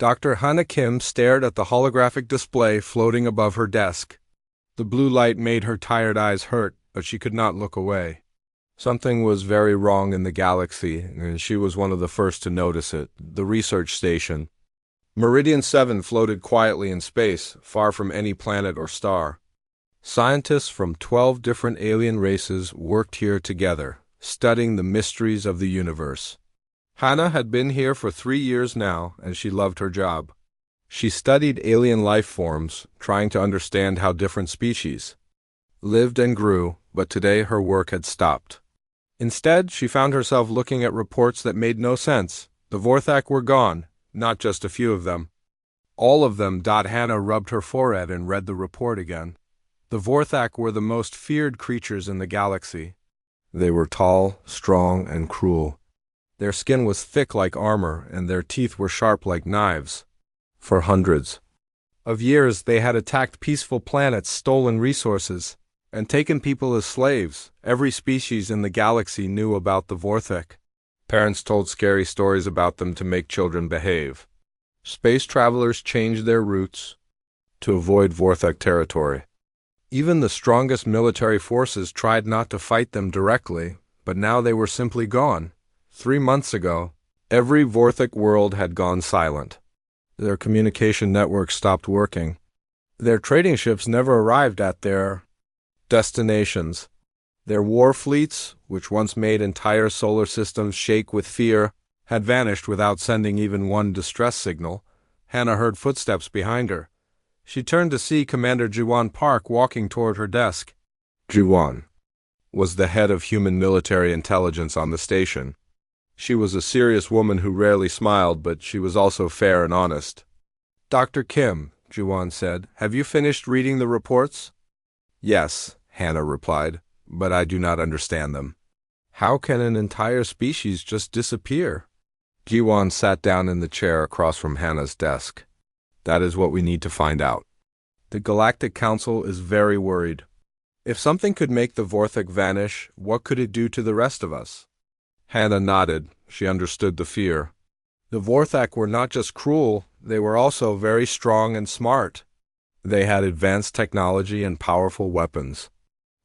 Dr. Hana Kim stared at the holographic display floating above her desk. The blue light made her tired eyes hurt, but she could not look away. Something was very wrong in the galaxy, and she was one of the first to notice it. The research station. Meridian 7 floated quietly in space, far from any planet or star. Scientists from 12 different alien races worked here together, studying the mysteries of the universe. Hana had been here for 3 years now, and she loved her job. She studied alien life forms, trying to understand how different species lived and grew, but today her work had stopped. Instead, she found herself looking at reports that made no sense. The Vorthak were gone, not just a few of them. All of them. Hana rubbed her forehead and read the report again. The Vorthak were the most feared creatures in the galaxy. They were tall, strong, and cruel. Their skin was thick like armor, and their teeth were sharp like knives. For hundreds of years, they had attacked peaceful planets, stolen resources, and taken people as slaves. Every species in the galaxy knew about the Vorthak. Parents told scary stories about them to make children behave. Space travelers changed their routes to avoid Vorthak territory. Even the strongest military forces tried not to fight them directly, but now they were simply gone. 3 months ago, every Vorthak world had gone silent. Their communication networks stopped working. Their trading ships never arrived at their destinations. Their war fleets, which once made entire solar systems shake with fear, had vanished without sending even one distress signal. Hana heard footsteps behind her. She turned to see Commander Jiwon Park walking toward her desk. Jiwon was the head of human military intelligence on the station. She was a serious woman who rarely smiled, but she was also fair and honest. "Dr. Kim," Jiwon said, "have you finished reading the reports?" "Yes," Hana replied, "but I do not understand them." "How can an entire species just disappear?" Jiwon sat down in the chair across from Hana's desk. "That is what we need to find out. The Galactic Council is very worried. If something could make the Vorthak vanish, what could it do to the rest of us?" Hana nodded. She understood the fear. The Vorthak were not just cruel, they were also very strong and smart. They had advanced technology and powerful weapons.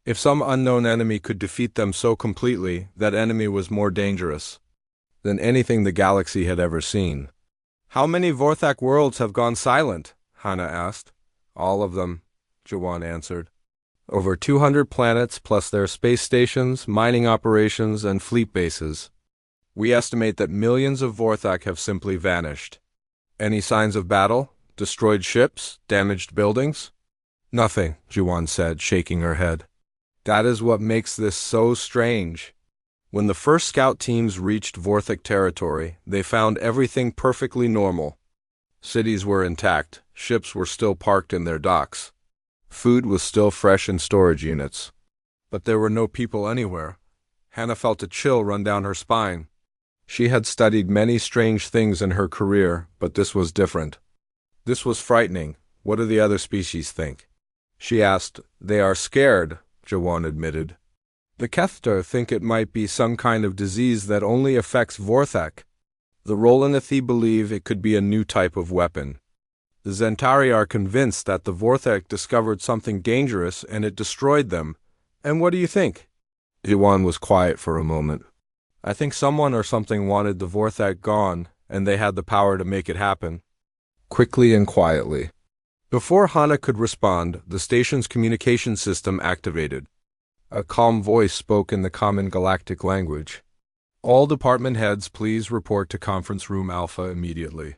If some unknown enemy could defeat them so completely, that enemy was more dangerous than anything the galaxy had ever seen. "How many Vorthak worlds have gone silent?" Hana asked. "All of them," Jiwon answered. "Over 200 planets plus their space stations, mining operations, and fleet bases. We estimate that millions of Vorthak have simply vanished." "Any signs of battle? Destroyed ships? Damaged buildings?" "Nothing," Jiwon said, shaking her head. "That is what makes this so strange. When the first scout teams reached Vorthak territory, they found everything perfectly normal. Cities were intact, ships were still parked in their docks. Food was still fresh in storage units. But there were no people anywhere." Hana felt a chill run down her spine. She had studied many strange things in her career, but this was different. This was frightening. "What do the other species think?" she asked. "They are scared," Jiwon admitted. "The Kethter think it might be some kind of disease that only affects Vorthak. The Rolanathi believe it could be a new type of weapon. The Zentari are convinced that the Vorthak discovered something dangerous and it destroyed them. And what do you think?" Jiwon was quiet for a moment. "I think someone or something wanted the Vorthak gone, and they had the power to make it happen." Quickly and quietly. Before Hana could respond, the station's communication system activated. A calm voice spoke in the common galactic language. "All department heads, please report to Conference Room Alpha immediately."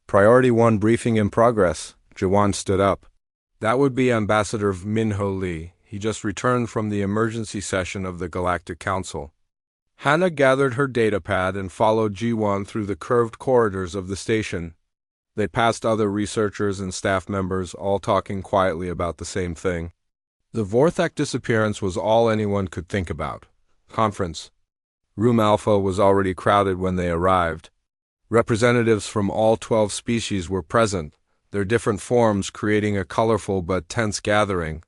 "Priority 1 briefing in progress." Jiwon stood up. "That would be Ambassador Minho Lee. He just returned from the emergency session of the Galactic Council." Hana gathered her datapad and followed Jiwon through the curved corridors of the station. They passed other researchers and staff members, all talking quietly about the same thing. The Vorthak disappearance was all anyone could think about. Conference Room Alpha was already crowded when they arrived. Representatives from all 12 species were present, their different forms creating a colorful but tense gathering.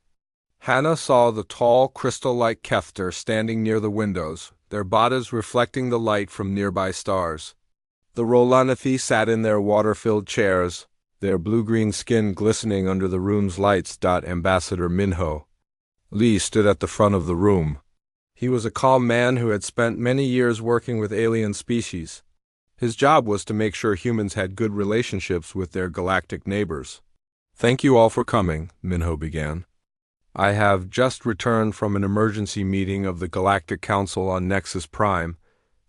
Hana saw the tall, crystal-like Kethter standing near the windows, their bodies reflecting the light from nearby stars. The Rolanathi sat in their water-filled chairs, their blue-green skin glistening under the room's lights. Ambassador Minho Lee stood at the front of the room. He was a calm man who had spent many years working with alien species. His job was to make sure humans had good relationships with their galactic neighbors. "Thank you all for coming," Minho began. "I have just returned from an emergency meeting of the Galactic Council on Nexus Prime.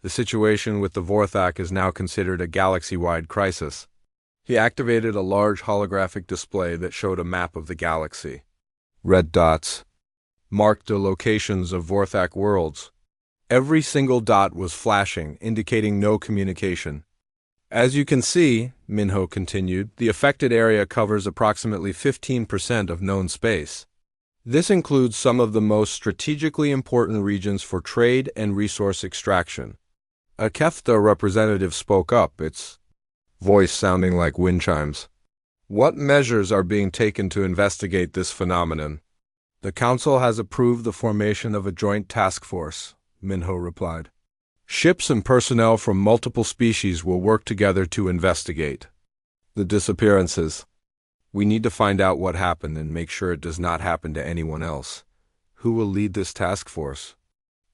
The situation with the Vorthak is now considered a galaxy-wide crisis." He activated a large holographic display that showed a map of the galaxy. Red dots marked the locations of Vorthak worlds. Every single dot was flashing, indicating no communication. "As you can see," Minho continued, "the affected area covers approximately 15% of known space. This includes some of the most strategically important regions for trade and resource extraction." A Kefta representative spoke up, its voice sounding like wind chimes. "What measures are being taken to investigate this phenomenon?" "The Council has approved the formation of a joint task force," Minho replied. "Ships and personnel from multiple species will work together to investigate the disappearances. We need to find out what happened and make sure it does not happen to anyone else." "Who will lead this task force?"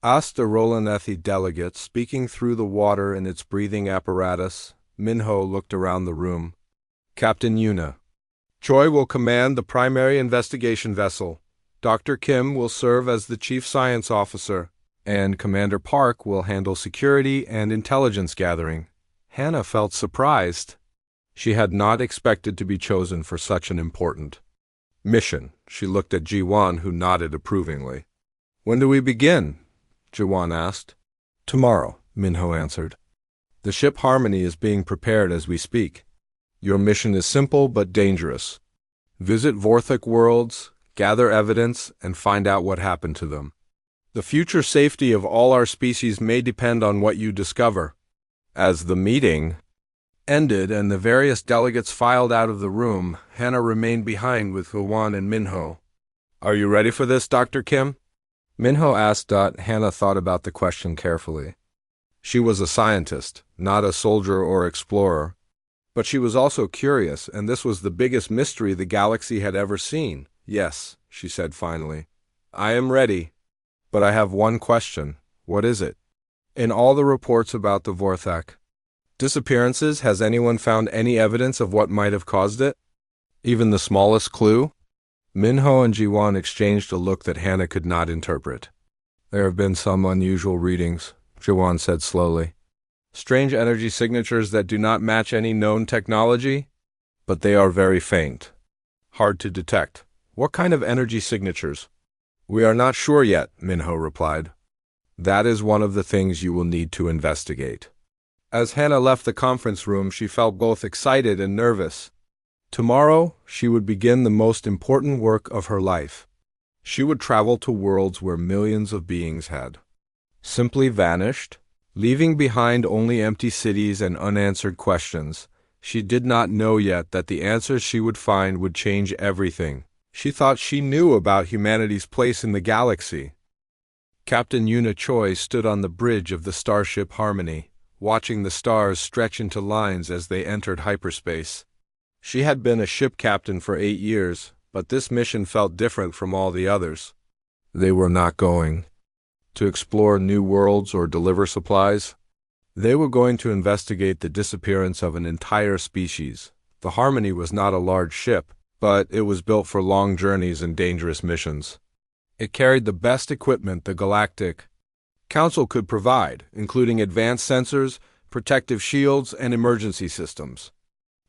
asked a Rolanathi delegate, speaking through the water in its breathing apparatus. Minho looked around the room. "Captain Yuna. Choi will command the primary investigation vessel. Dr. Kim will serve as the chief science officer, and Commander Park will handle security and intelligence gathering." Hannah felt surprised. She had not expected to be chosen for such an important mission. She looked at Jiwan, who nodded approvingly. "When do we begin?" Jiwan asked. "Tomorrow," Minho answered. "The ship Harmony is being prepared as we speak. Your mission is simple but dangerous. Visit Vorthak worlds, gather evidence, and find out what happened to them. The future safety of all our species may depend on what you discover." As the meeting ended and the various delegates filed out of the room, Hannah remained behind with Huwan and Minho. "Are you ready for this, Dr. Kim?" Minho asked. Hannah thought about the question carefully. She was a scientist, not a soldier or explorer. But she was also curious, and this was the biggest mystery the galaxy had ever seen. "Yes," she said finally. "I am ready. But I have one question." "What is it?" "In all the reports about the Vorthak disappearances, has anyone found any evidence of what might have caused it? Even the smallest clue?" Minho and Jiwan exchanged a look that Hannah could not interpret. "There have been some unusual readings," Jiwan said slowly. "Strange energy signatures that do not match any known technology, but they are very faint, hard to detect." "What kind of energy signatures?" "We are not sure yet," Minho replied. "That is one of the things you will need to investigate." As Hannah left the conference room, she felt both excited and nervous. Tomorrow, she would begin the most important work of her life. She would travel to worlds where millions of beings had simply vanished, leaving behind only empty cities and unanswered questions. She did not know yet that the answers she would find would change everything. She thought she knew about humanity's place in the galaxy. Captain Yuna Choi stood on the bridge of the starship Harmony, watching the stars stretch into lines as they entered hyperspace. She had been a ship captain for 8 years, but this mission felt different from all the others. They were not going to explore new worlds or deliver supplies. They were going to investigate the disappearance of an entire species. The Harmony was not a large ship, but it was built for long journeys and dangerous missions. It carried the best equipment the Galactic Council could provide, including advanced sensors, protective shields, and emergency systems.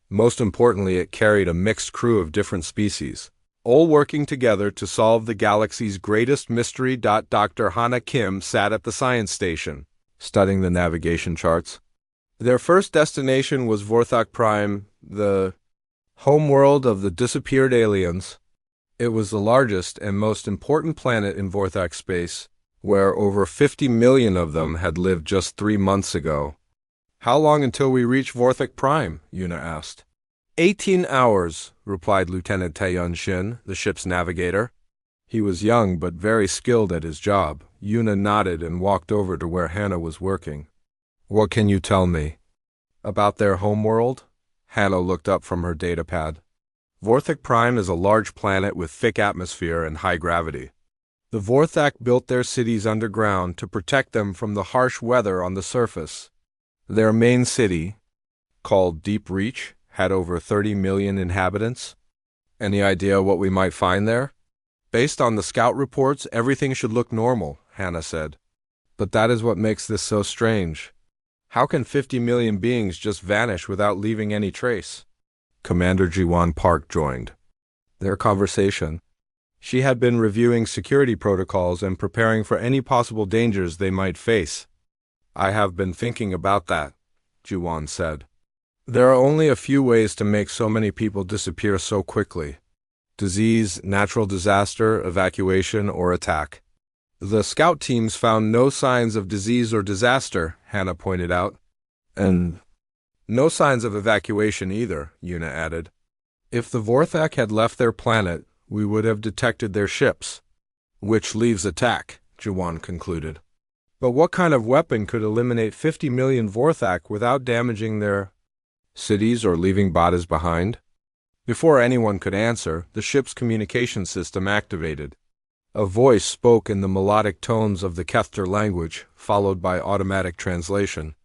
Most importantly, it carried a mixed crew of different species, all working together to solve the galaxy's greatest mystery. Dr. Hana Kim sat at the science station, studying the navigation charts. Their first destination was Vorthak Prime, the homeworld of the disappeared aliens. It was the largest and most important planet in Vorthak space, where over 50 million of them had lived just 3 months ago. "How long until we reach Vorthak Prime?" Yuna asked. 18 hours, replied Lieutenant Taeyun Shin, the ship's navigator. He was young but very skilled at his job. Yuna nodded and walked over to where Hannah was working. "What can you tell me?" About their homeworld? Hannah looked up from her datapad. Vorthak Prime is a large planet with thick atmosphere and high gravity. The Vorthak built their cities underground to protect them from the harsh weather on the surface. Their main city, called Deep Reach, had over 30 million inhabitants. Any idea what we might find there? Based on the scout reports, everything should look normal, Hannah said. But that is what makes this so strange. How can 50 million beings just vanish without leaving any trace? Commander Jiwan Park joined their conversation. She had been reviewing security protocols and preparing for any possible dangers they might face. I have been thinking about that, Jiwan said. There are only a few ways to make so many people disappear so quickly. Disease, natural disaster, evacuation, or attack. The scout teams found no signs of disease or disaster, Hannah pointed out. And no signs of evacuation either, Yuna added. If the Vorthak had left their planet, we would have detected their ships. Which leaves attack, Jiwan concluded. But what kind of weapon could eliminate 50 million Vorthak without damaging their cities or leaving bodies behind? Before anyone could answer, the ship's communication system activated. A voice spoke in the melodic tones of the Kethter language, followed by automatic translation.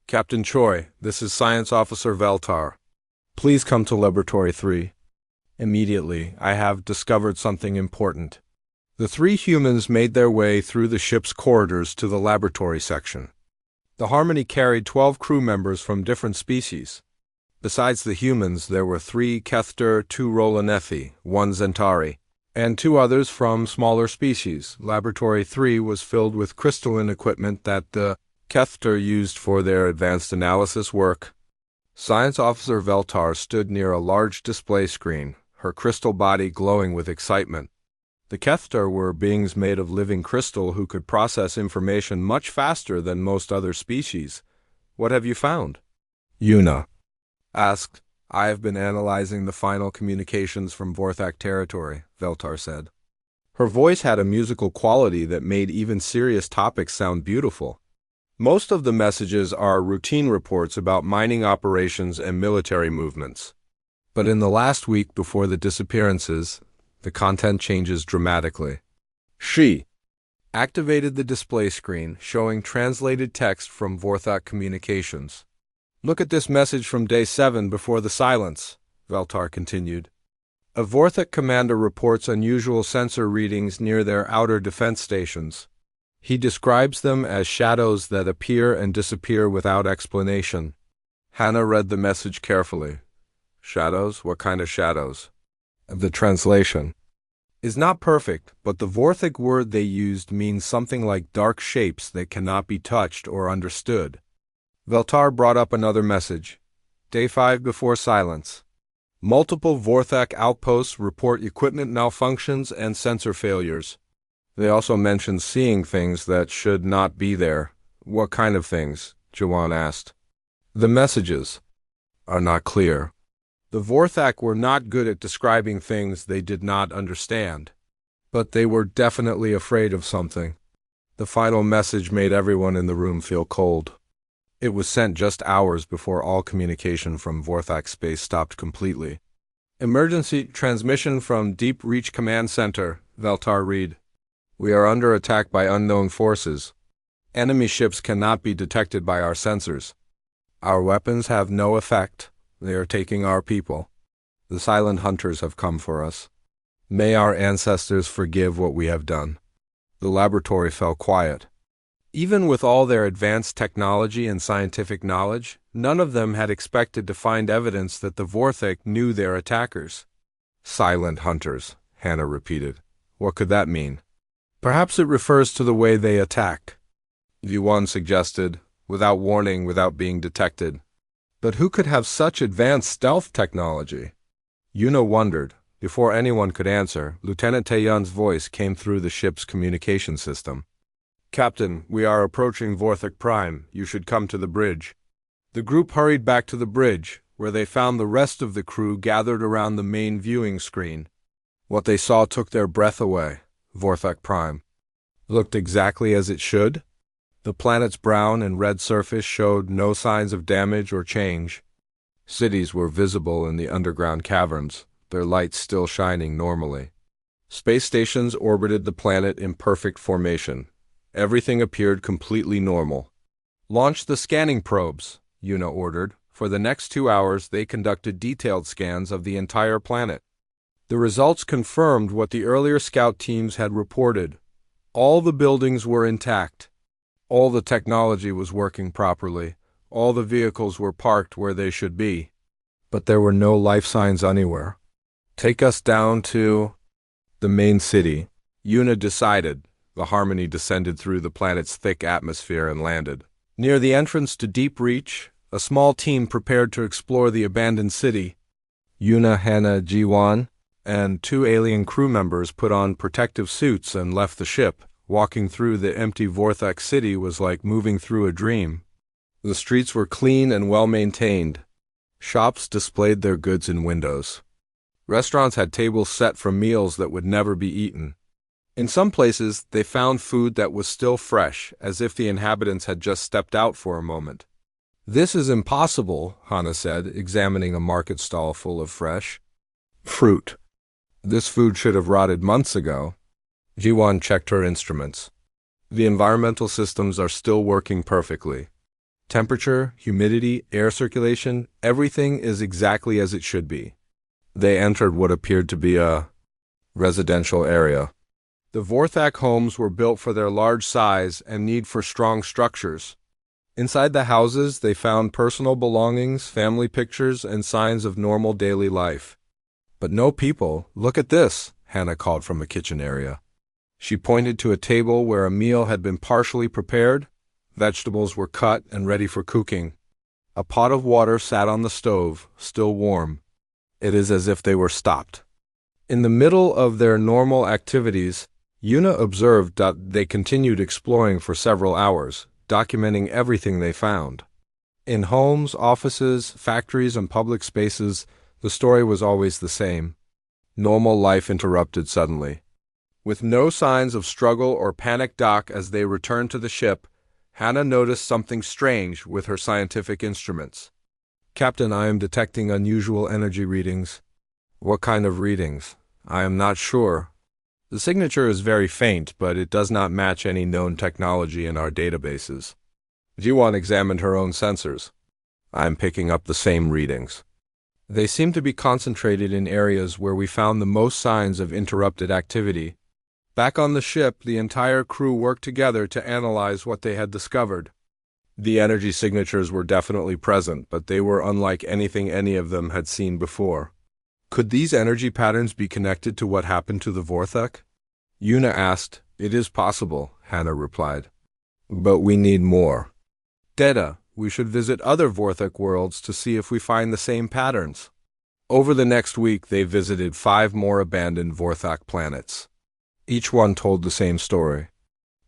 Captain Choi, this is Science Officer Veltar. Please come to Laboratory 3. Immediately, I have discovered something important. The three humans made their way through the ship's corridors to the laboratory section. The Harmony carried 12 crew members from different species. Besides the humans, there were 3 Kethter, 2 Rolanethi, 1 Zentari, and 2 others from smaller species. Laboratory 3 was filled with crystalline equipment that the Kethter used for their advanced analysis work. Science Officer Veltar stood near a large display screen, her crystal body glowing with excitement. The Kethter were beings made of living crystal who could process information much faster than most other species. What have you found? Yuna asked. I have been analyzing the final communications from Vorthak territory, Veltar said. Her voice had a musical quality that made even serious topics sound beautiful. Most of the messages are routine reports about mining operations and military movements. But in the last week before the disappearances, the content changes dramatically. She activated the display screen, showing translated text from Vorthak communications. Look at this message from Day 7 before the silence, Veltar continued. A Vorthak commander reports unusual sensor readings near their outer defense stations. He describes them as shadows that appear and disappear without explanation. Hannah read the message carefully. Shadows? What kind of shadows? The translation is not perfect, but the Vorthak word they used means something like dark shapes that cannot be touched or understood. Veltar brought up another message. Day 5 before silence. Multiple Vorthak outposts report equipment malfunctions and sensor failures. They also mentioned seeing things that should not be there. What kind of things? Jiwan asked. The messages are not clear. The Vorthak were not good at describing things they did not understand. But they were definitely afraid of something. The final message made everyone in the room feel cold. It was sent just hours before all communication from Vorthak space stopped completely. Emergency transmission from Deep Reach Command Center, Veltar read. We are under attack by unknown forces. Enemy ships cannot be detected by our sensors. Our weapons have no effect. They are taking our people. The silent hunters have come for us. May our ancestors forgive what we have done. The laboratory fell quiet. Even with all their advanced technology and scientific knowledge, none of them had expected to find evidence that the Vorthak knew their attackers. Silent hunters, Hannah repeated. What could that mean? Perhaps it refers to the way they attack. Yuan suggested, without warning, without being detected. But who could have such advanced stealth technology? Yuna wondered. Before anyone could answer, Lieutenant Taeyun's voice came through the ship's communication system. Captain, we are approaching Vorthak Prime. You should come to the bridge. The group hurried back to the bridge, where they found the rest of the crew gathered around the main viewing screen. What they saw took their breath away. Vorthak Prime looked exactly as it should. The planet's brown and red surface showed no signs of damage or change. Cities were visible in the underground caverns, their lights still shining normally. Space stations orbited the planet in perfect formation. Everything appeared completely normal. "Launch the scanning probes," Yuna ordered. For the next 2 hours, they conducted detailed scans of the entire planet. The results confirmed what the earlier scout teams had reported. All the buildings were intact. All the technology was working properly. All the vehicles were parked where they should be. But there were no life signs anywhere. "Take us down to the main city," Yuna decided. The Harmony descended through the planet's thick atmosphere and landed. Near the entrance to Deep Reach, a small team prepared to explore the abandoned city. Yuna, Hana, Jiwan, and 2 alien crew members put on protective suits and left the ship. Walking through the empty Vorthak city was like moving through a dream. The streets were clean and well-maintained. Shops displayed their goods in windows. Restaurants had tables set for meals that would never be eaten. In some places, they found food that was still fresh, as if the inhabitants had just stepped out for a moment. "This is impossible," Hana said, examining a market stall full of fresh fruit. "This food should have rotted months ago." Jiwan checked her instruments. "The environmental systems are still working perfectly. Temperature, humidity, air circulation, everything is exactly as it should be." They entered what appeared to be a residential area. The Vorthak homes were built for their large size and need for strong structures. Inside the houses, they found personal belongings, family pictures, and signs of normal daily life. But no people. "Look at this," Hannah called from a kitchen area. She pointed to a table where a meal had been partially prepared. Vegetables were cut and ready for cooking. A pot of water sat on the stove, still warm. It is as if they were stopped. In the middle of their normal activities, Yuna observed that they continued exploring for several hours, documenting everything they found. In homes, offices, factories, and public spaces, the story was always the same. Normal life interrupted suddenly. With no signs of struggle or panic as they returned to the ship, Hannah noticed something strange with her scientific instruments. "Captain, I am detecting unusual energy readings." "What kind of readings?" "I am not sure. The signature is very faint, but it does not match any known technology in our databases." Jiwan examined her own sensors. "I am picking up the same readings. They seem to be concentrated in areas where we found the most signs of interrupted activity." Back on the ship, the entire crew worked together to analyze what they had discovered. The energy signatures were definitely present, but they were unlike anything any of them had seen before. Could these energy patterns be connected to what happened to the Vorthak? Yuna asked. "It is possible," Hannah replied. "But we need more data. We should visit other Vorthak worlds to see if we find the same patterns." Over the next week, they visited 5 more abandoned Vorthak planets. Each one told the same story.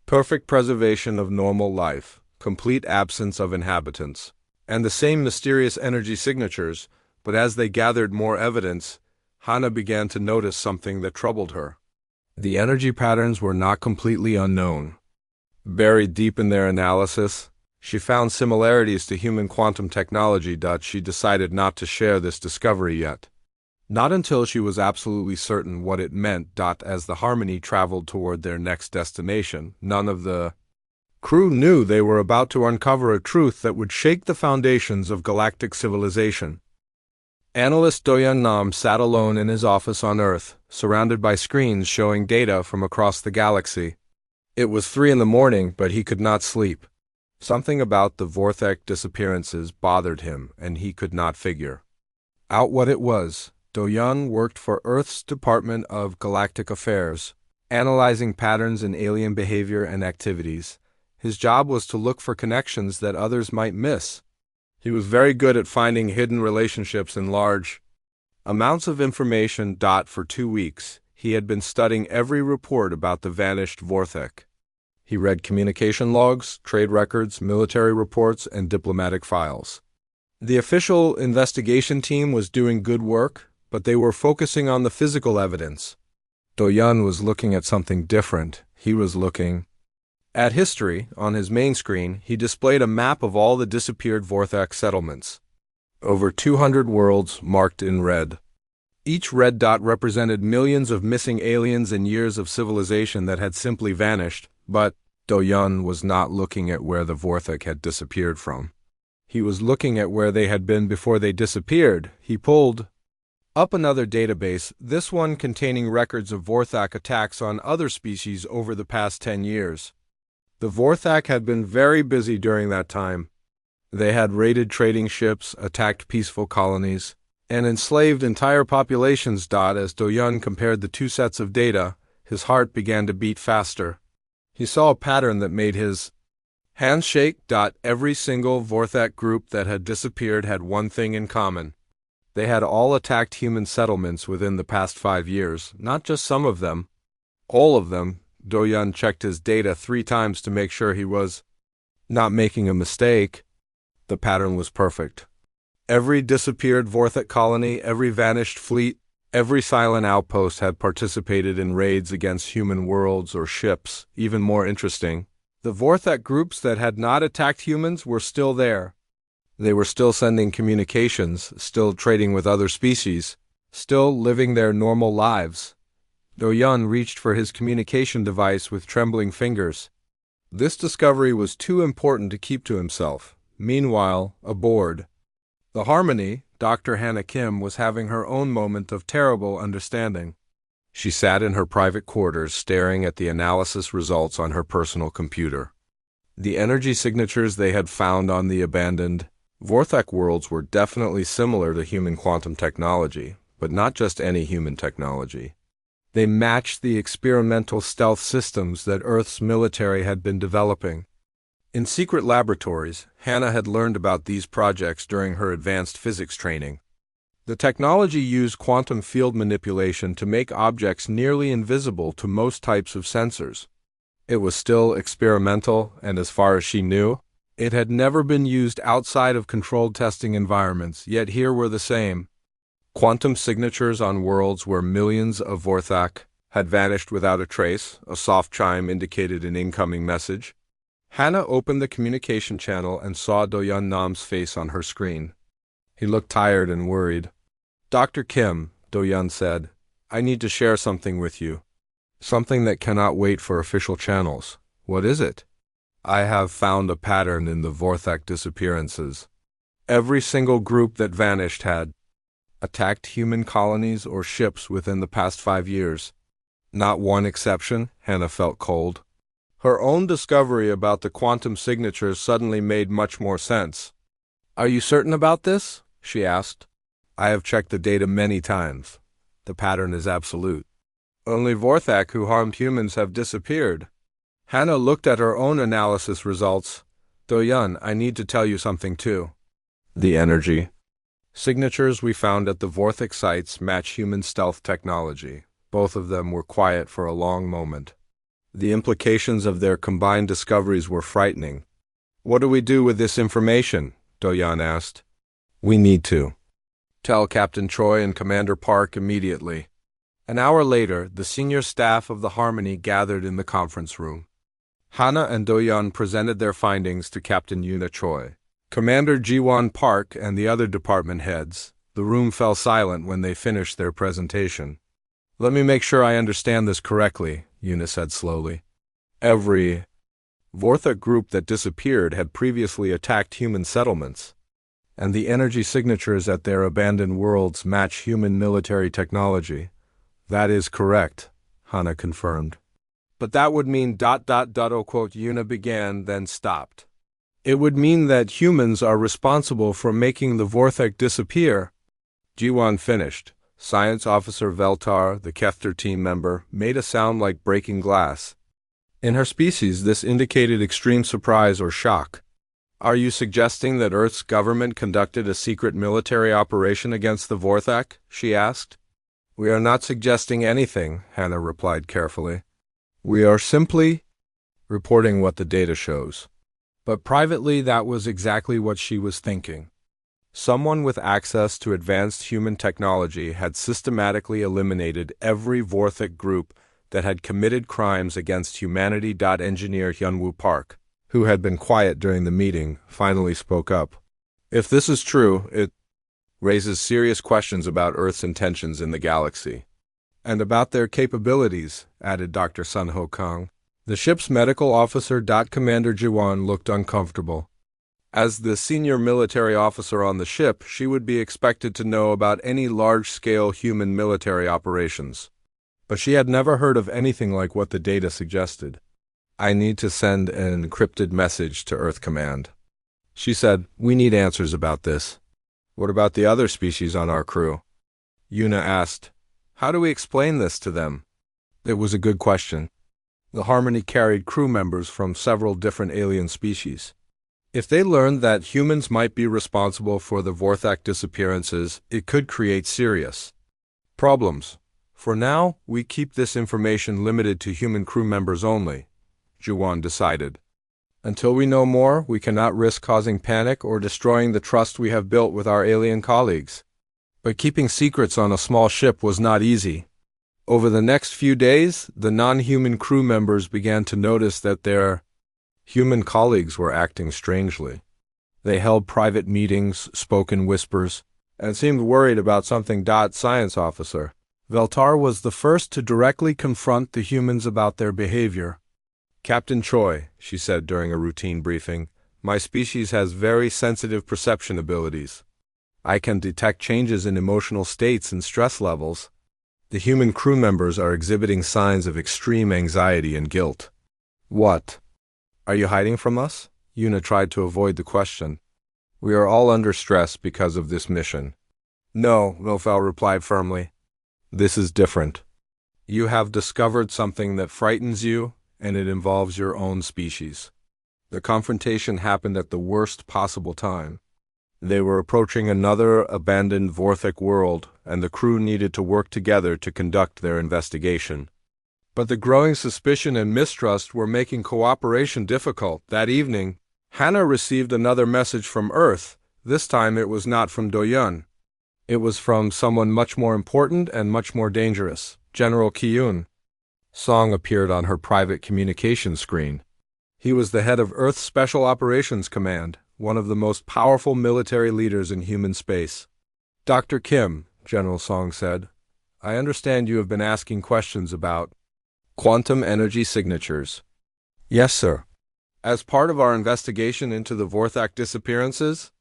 Perfect preservation of normal life, complete absence of inhabitants, and the same mysterious energy signatures. But as they gathered more evidence, Hannah began to notice something that troubled her. The energy patterns were not completely unknown. Buried deep in their analysis, she found similarities to human quantum technology. She decided not to share this discovery yet. Not until she was absolutely certain what it meant. As the Harmony traveled toward their next destination, none of the crew knew they were about to uncover a truth that would shake the foundations of galactic civilization. Analyst Do-young Nam sat alone in his office on Earth, surrounded by screens showing data from across the galaxy. It was 3 in the morning, but he could not sleep. Something about the Vorthak disappearances bothered him, and he could not figure out what it was. Do-young worked for Earth's Department of Galactic Affairs, analyzing patterns in alien behavior and activities. His job was to look for connections that others might miss. He was very good at finding hidden relationships in large amounts of information. For 2 weeks, he had been studying every report about the vanished Vorthak. He read communication logs, trade records, military reports, and diplomatic files. The official investigation team was doing good work, but they were focusing on the physical evidence. Do-young was looking at something different. He was looking At History, on his main screen, he displayed a map of all the disappeared Vorthak settlements. Over 200 worlds marked in red. Each red dot represented millions of missing aliens and years of civilization that had simply vanished, but Do-Yun was not looking at where the Vorthak had disappeared from. He was looking at where they had been before they disappeared. He pulled up another database, this one containing records of Vorthak attacks on other species over the past 10 years. The Vorthak had been very busy during that time. They had raided trading ships, attacked peaceful colonies, and enslaved entire populations. As Do-Yun compared the two sets of data, his heart began to beat faster. He saw a pattern that made his hands shake. Every single Vorthak group that had disappeared had one thing in common. They had all attacked human settlements within the past 5 years, not just some of them. All of them. Do-Yun checked his data 3 times to make sure he was not making a mistake. The pattern was perfect. Every disappeared Vorthak colony, every vanished fleet, every silent outpost had participated in raids against human worlds or ships. Even more interesting, the Vorthak groups that had not attacked humans were still there. They were still sending communications, still trading with other species, still living their normal lives. Do-Yun reached for his communication device with trembling fingers. This discovery was too important to keep to himself. Meanwhile, aboard the Harmony, Dr. Hannah Kim was having her own moment of terrible understanding. She sat in her private quarters staring at the analysis results on her personal computer. The energy signatures they had found on the abandoned Vorthak worlds were definitely similar to human quantum technology, but not just any human technology. They matched the experimental stealth systems that Earth's military had been developing. In secret laboratories, Hannah had learned about these projects during her advanced physics training. The technology used quantum field manipulation to make objects nearly invisible to most types of sensors. It was still experimental, and as far as she knew, it had never been used outside of controlled testing environments, yet here were the same quantum signatures on worlds where millions of Vorthak had vanished without a trace. A soft chime indicated an incoming message. Hannah opened the communication channel and saw Do-Yun Nam's face on her screen. He looked tired and worried. "Dr. Kim," Do-Yun said, "I need to share something with you. Something that cannot wait for official channels." "What is it?" "I have found a pattern in the Vorthak disappearances. Every single group that vanished had attacked human colonies or ships within the past 5 years. Not one exception." Hannah felt cold. Her own discovery about the quantum signatures suddenly made much more sense. "Are you certain about this?" she asked. "I have checked the data many times. The pattern is absolute. Only Vorthak who harmed humans have disappeared." Hannah looked at her own analysis results. "Do-Yun, I need to tell you something too. The energy signatures we found at the Vorthak sites match human stealth technology." Both of them were quiet for a long moment. The implications of their combined discoveries were frightening. "What do we do with this information?" Do-Yun asked. "We need to tell Captain Troy and Commander Park immediately." An hour later, the senior staff of the Harmony gathered in the conference room. Hannah and Do-Yun presented their findings to Captain Yuna Choi, Commander Ji-Won Park, and the other department heads. The room fell silent when they finished their presentation. "Let me make sure I understand this correctly," Yuna said slowly. "Every Vorthak group that disappeared had previously attacked human settlements, and the energy signatures at their abandoned worlds match human military technology." "That is correct," Hannah confirmed. "But that would mean ... Yuna began, then stopped. "It would mean that humans are responsible for making the Vorthak disappear." Ji-Won finished. Science Officer Veltar, the Kefter team member, made a sound like breaking glass. In her species, this indicated extreme surprise or shock. "Are you suggesting that Earth's government conducted a secret military operation against the Vorthak?" she asked. "We are not suggesting anything," Hannah replied carefully. "We are simply reporting what the data shows." But privately, that was exactly what she was thinking. Someone with access to advanced human technology had systematically eliminated every Vorthak group that had committed crimes against humanity. Engineer Hyunwoo Park, who had been quiet during the meeting, finally spoke up. If this is true, it raises serious questions about Earth's intentions in the galaxy. And about their capabilities, added Dr. Sun Ho Kang. The ship's medical officer. Commander Jiwon looked uncomfortable. As the senior military officer on the ship, she would be expected to know about any large-scale human military operations. But she had never heard of anything like what the data suggested. I need to send an encrypted message to Earth Command. She said, we need answers about this. What about the other species on our crew? Yuna asked. How do we explain this to them? It was a good question. The Harmony carried crew members from several different alien species. If they learned that humans might be responsible for the Vorthak disappearances, it could create serious problems. For now, we keep this information limited to human crew members only, Jiwon decided. Until we know more, we cannot risk causing panic or destroying the trust we have built with our alien colleagues. But keeping secrets on a small ship was not easy. Over the next few days, the non-human crew members began to notice that their human colleagues were acting strangely. They held private meetings, spoke in whispers, and seemed worried about something. Science officer Veltar was the first to directly confront the humans about their behavior. Captain Choi, she said during a routine briefing, my species has very sensitive perception abilities. I can detect changes in emotional states and stress levels. The human crew members are exhibiting signs of extreme anxiety and guilt. What? Are you hiding from us? Yuna tried to avoid the question. We are all under stress because of this mission. No, Nofel replied firmly. This is different. You have discovered something that frightens you, and it involves your own species. The confrontation happened at the worst possible time. They were approaching another abandoned Vorthak world, and the crew needed to work together to conduct their investigation. But the growing suspicion and mistrust were making cooperation difficult. That evening, Hannah received another message from Earth. This time it was not from Doyun. It was from someone much more important and much more dangerous, General Kyun. Song appeared on her private communication screen. He was the head of Earth's Special Operations Command, one of the most powerful military leaders in human space. Dr. Kim, General Song said, I understand you have been asking questions about quantum energy signatures. Yes, sir. As part of our investigation into the Vorthak disappearances,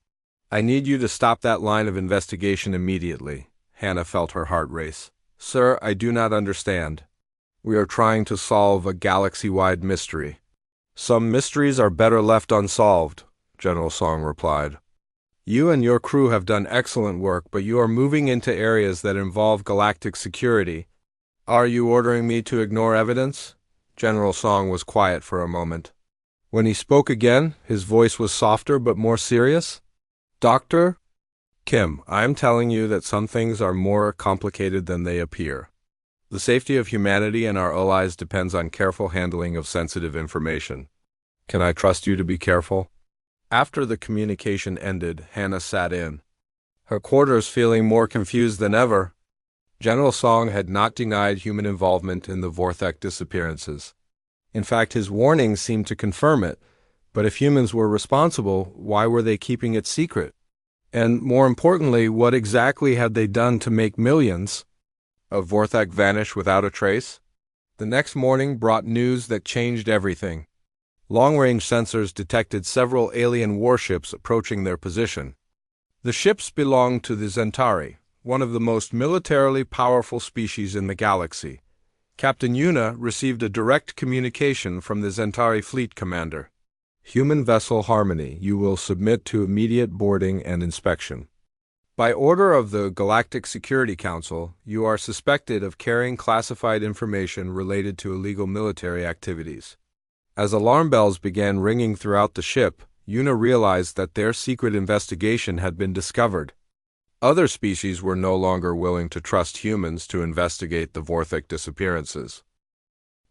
I need you to stop that line of investigation immediately. Hannah felt her heart race. Sir, I do not understand. We are trying to solve a galaxy-wide mystery. Some mysteries are better left unsolved, General Song replied. You and your crew have done excellent work, but you are moving into areas that involve galactic security. Are you ordering me to ignore evidence? General Song was quiet for a moment. When he spoke again, his voice was softer but more serious. Dr. Kim, I am telling you that some things are more complicated than they appear. The safety of humanity and our allies depends on careful handling of sensitive information. Can I trust you to be careful? After the communication ended, Hannah sat in her quarters feeling more confused than ever. General Song had not denied human involvement in the Vorthak disappearances. In fact, his warnings seemed to confirm it. But if humans were responsible, why were they keeping it secret? And more importantly, what exactly had they done to make millions of Vorthak vanish without a trace? The next morning brought news that changed everything. Long-range sensors detected several alien warships approaching their position. The ships belonged to the Zentari, one of the most militarily powerful species in the galaxy. Captain Yuna received a direct communication from the Zentari fleet commander. Human vessel Harmony, you will submit to immediate boarding and inspection. By order of the Galactic Security Council, you are suspected of carrying classified information related to illegal military activities. As alarm bells began ringing throughout the ship, Yuna realized that their secret investigation had been discovered. Other species were no longer willing to trust humans to investigate the Vorthak disappearances.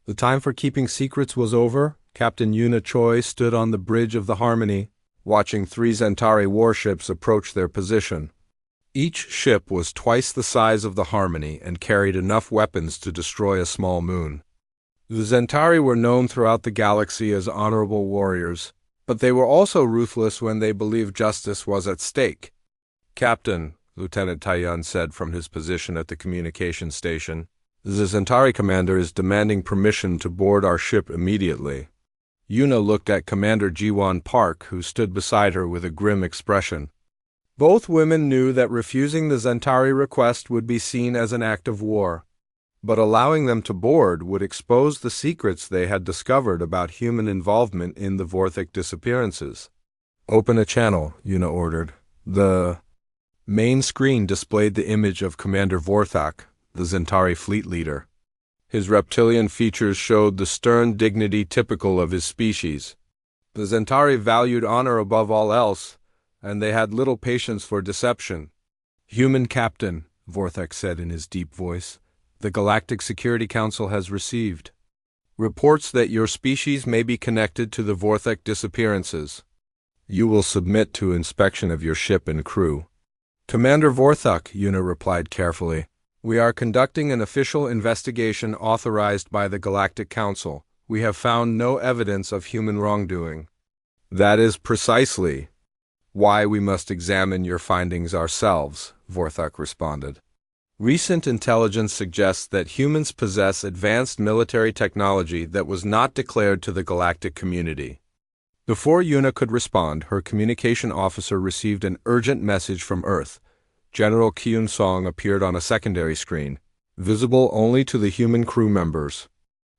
The time for keeping secrets was over. Captain Yuna Choi stood on the bridge of the Harmony, watching 3 Zentari warships approach their position. Each ship was twice the size of the Harmony and carried enough weapons to destroy a small moon. The Zentari were known throughout the galaxy as honorable warriors, but they were also ruthless when they believed justice was at stake. "Captain," Lieutenant Tayun said from his position at the communication station, "the Zentari commander is demanding permission to board our ship immediately." Yuna looked at Commander Jiwon Park, who stood beside her with a grim expression. Both women knew that refusing the Zentari request would be seen as an act of war, but allowing them to board would expose the secrets they had discovered about human involvement in the Vorthic disappearances. "Open a channel," Yuna ordered. The main screen displayed the image of Commander Vorthak, the Zentari fleet leader. His reptilian features showed the stern dignity typical of his species. The Zentari valued honor above all else, and they had little patience for deception. "Human Captain," Vorthak said in his deep voice, "the Galactic Security Council has received reports that your species may be connected to the Vorthic disappearances. You will submit to inspection of your ship and crew." "Commander Vorthak," Yuna replied carefully, "we are conducting an official investigation authorized by the Galactic Council. We have found no evidence of human wrongdoing." "That is precisely why we must examine your findings ourselves," Vorthak responded. "Recent intelligence suggests that humans possess advanced military technology that was not declared to the galactic community." Before Yuna could respond, her communication officer received an urgent message from Earth. General Kyun Song appeared on a secondary screen, visible only to the human crew members.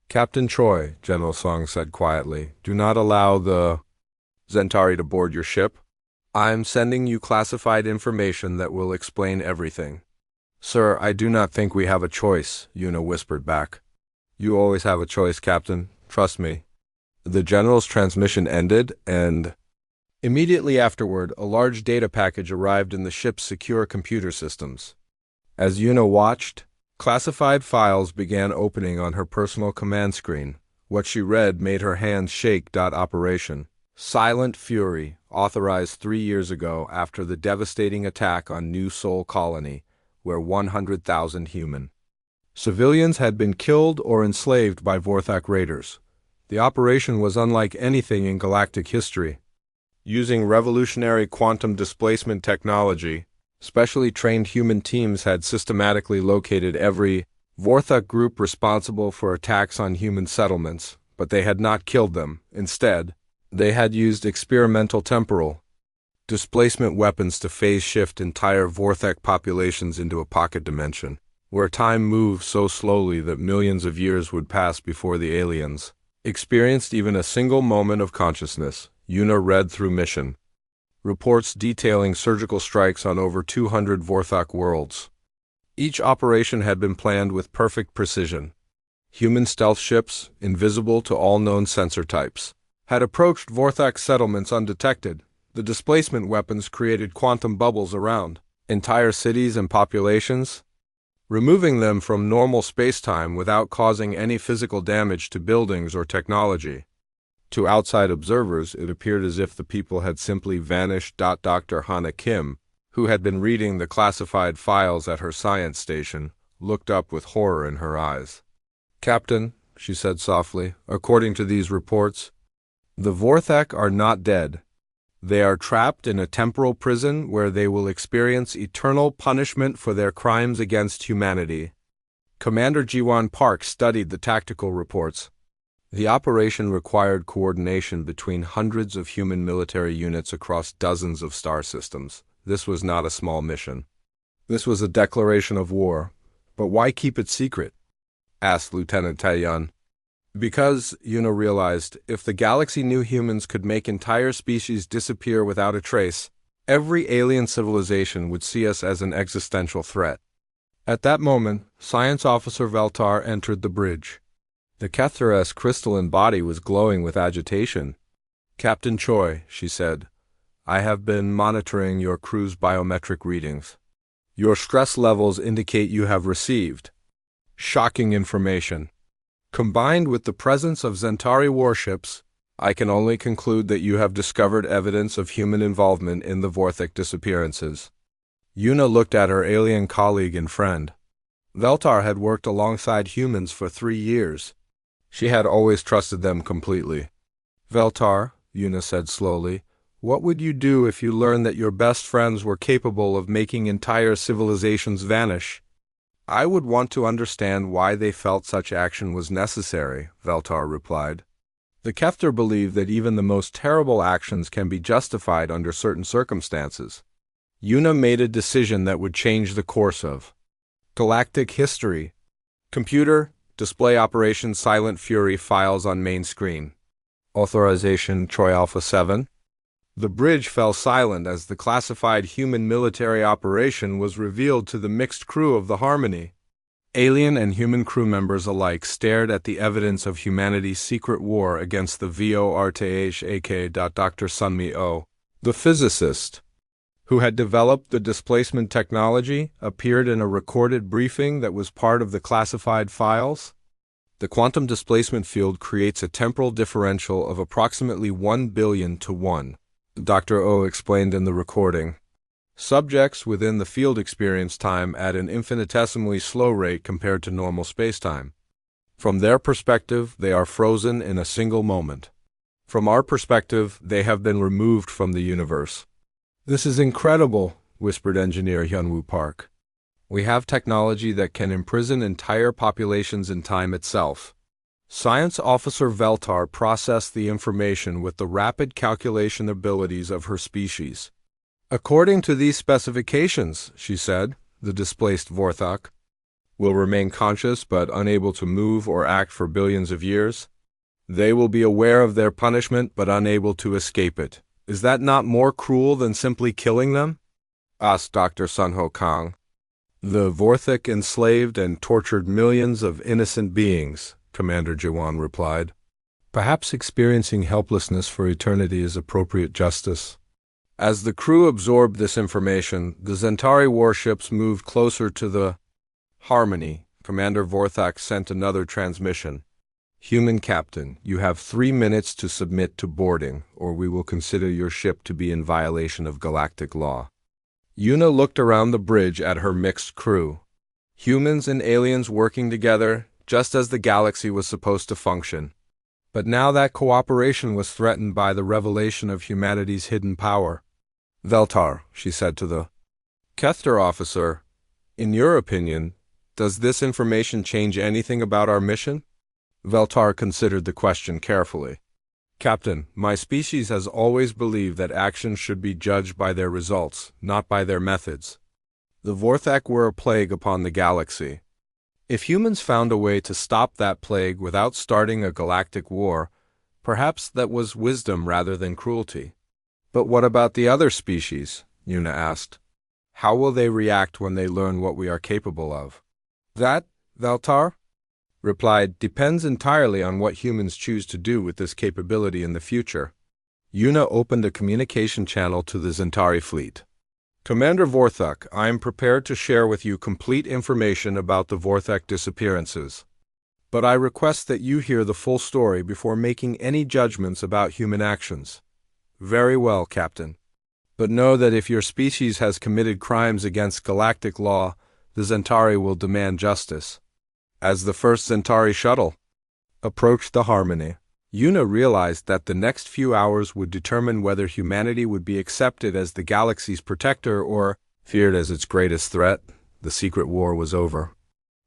"Captain Choi," General Song said quietly, "do not allow the Zentari to board your ship. I'm sending you classified information that will explain everything." "Sir, I do not think we have a choice," Yuna whispered back. "You always have a choice, Captain. Trust me." The general's transmission ended, and immediately afterward, a large data package arrived in the ship's secure computer systems. As Yuna watched, classified files began opening on her personal command screen. What she read made her hands shake. Operation Silent Fury, authorized 3 years ago after the devastating attack on New Sol Colony, where 100,000 human civilians had been killed or enslaved by Vorthak raiders. The operation was unlike anything in galactic history. Using revolutionary quantum displacement technology, specially trained human teams had systematically located every Vorthak group responsible for attacks on human settlements, but they had not killed them. Instead, they had used experimental temporal displacement weapons to phase shift entire Vorthak populations into a pocket dimension, where time moved so slowly that millions of years would pass before the aliens experienced even a single moment of consciousness. Yuna read through mission reports detailing surgical strikes on over 200 Vorthak worlds. Each operation had been planned with perfect precision. Human stealth ships, invisible to all known sensor types, had approached Vorthak settlements undetected. The displacement weapons created quantum bubbles around entire cities and populations, removing them from normal spacetime without causing any physical damage to buildings or technology. To outside observers, it appeared as if the people had simply vanished. Dr. Hana Kim, who had been reading the classified files at her science station, looked up with horror in her eyes. "Captain," she said softly, "according to these reports, the Vorthak are not dead. They are trapped in a temporal prison where they will experience eternal punishment for their crimes against humanity." Commander Jiwon Park studied the tactical reports. The operation required coordination between hundreds of human military units across dozens of star systems. This was not a small mission. This was a declaration of war. "But why keep it secret?" asked Lieutenant Taeyun. "Because," Yuna realized, if the galaxy knew humans could make entire species disappear without a trace, every alien civilization would see us as an existential threat. At that moment, Science Officer Veltar entered the bridge. The Kethra's crystalline body was glowing with agitation. "Captain Choi," she said, "I have been monitoring your crew's biometric readings. Your stress levels indicate you have received shocking information. Combined with the presence of Zentari warships, I can only conclude that you have discovered evidence of human involvement in the Vorthic disappearances." Yuna looked at her alien colleague and friend. Veltar had worked alongside humans for 3 years. She had always trusted them completely. Veltar, Yuna said slowly, what would you do if you learned that your best friends were capable of making entire civilizations vanish? I would want to understand why they felt such action was necessary, Veltar replied. The Kefter believed that even the most terrible actions can be justified under certain circumstances. Yuna made a decision that would change the course of galactic history. Computer, display Operation Silent Fury files on main screen. Authorization Troy Alpha 7. The bridge fell silent as the classified human military operation was revealed to the mixed crew of the Harmony. Alien and human crew members alike stared at the evidence of humanity's secret war against the VORTH aka Dr. Sunmi Oh, the physicist, who had developed the displacement technology, appeared in a recorded briefing that was part of the classified files. The quantum displacement field creates a temporal differential of approximately 1 billion to 1, Dr. Oh explained in the recording. Subjects within the field experience time at an infinitesimally slow rate compared to normal spacetime. From their perspective, they are frozen in a single moment. From our perspective, they have been removed from the universe. This is incredible, whispered engineer Hyunwoo Park. We have technology that can imprison entire populations in time itself. Science Officer Veltar processed the information with the rapid calculation abilities of her species. According to these specifications, she said, the displaced Vorthok will remain conscious but unable to move or act for billions of years. They will be aware of their punishment but unable to escape it. Is that not more cruel than simply killing them? Asked Dr. Sunho Kang. The Vorthok enslaved and tortured millions of innocent beings, Commander Jiwan replied. Perhaps experiencing helplessness for eternity is appropriate justice. As the crew absorbed this information, the Zentari warships moved closer to the Harmony. Commander Vorthak sent another transmission. Human Captain, you have 3 minutes to submit to boarding, or we will consider your ship to be in violation of galactic law. Yuna looked around the bridge at her mixed crew. Humans and aliens working together, just as the galaxy was supposed to function. But now that cooperation was threatened by the revelation of humanity's hidden power. Veltar, she said to the Kefter officer, in your opinion, does this information change anything about our mission? Veltar considered the question carefully. Captain, my species has always believed that actions should be judged by their results, not by their methods. The Vorthak were a plague upon the galaxy. If humans found a way to stop that plague without starting a galactic war, perhaps that was wisdom rather than cruelty. But what about the other species? Yuna asked. How will they react when they learn what we are capable of? That, Veltar replied, depends entirely on what humans choose to do with this capability in the future. Yuna opened a communication channel to the Zentari fleet. Commander Vorthak, I am prepared to share with you complete information about the Vorthak disappearances. But I request that you hear the full story before making any judgments about human actions. Very well, Captain. But know that if your species has committed crimes against galactic law, the Zentari will demand justice. As the first Zentari shuttle approached the Harmony, Yuna realized that the next few hours would determine whether humanity would be accepted as the galaxy's protector or feared as its greatest threat. The secret war was over.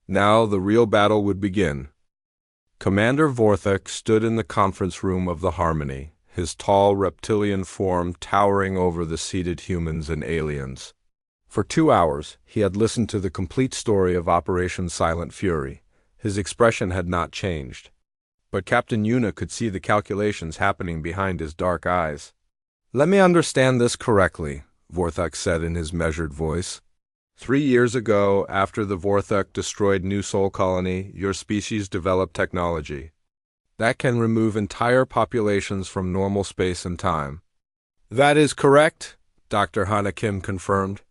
Now the real battle would begin. Commander Vorthak stood in the conference room of the Harmony, his tall reptilian form towering over the seated humans and aliens. For 2 hours, he had listened to the complete story of Operation Silent Fury. His expression had not changed. But Captain Yuna could see the calculations happening behind his dark eyes. Let me understand this correctly, Vorthak said in his measured voice. 3 years ago, after the Vorthak destroyed New Sol Colony, your species developed technology that can remove entire populations from normal space and time. That is correct, Dr. Hana Kim confirmed.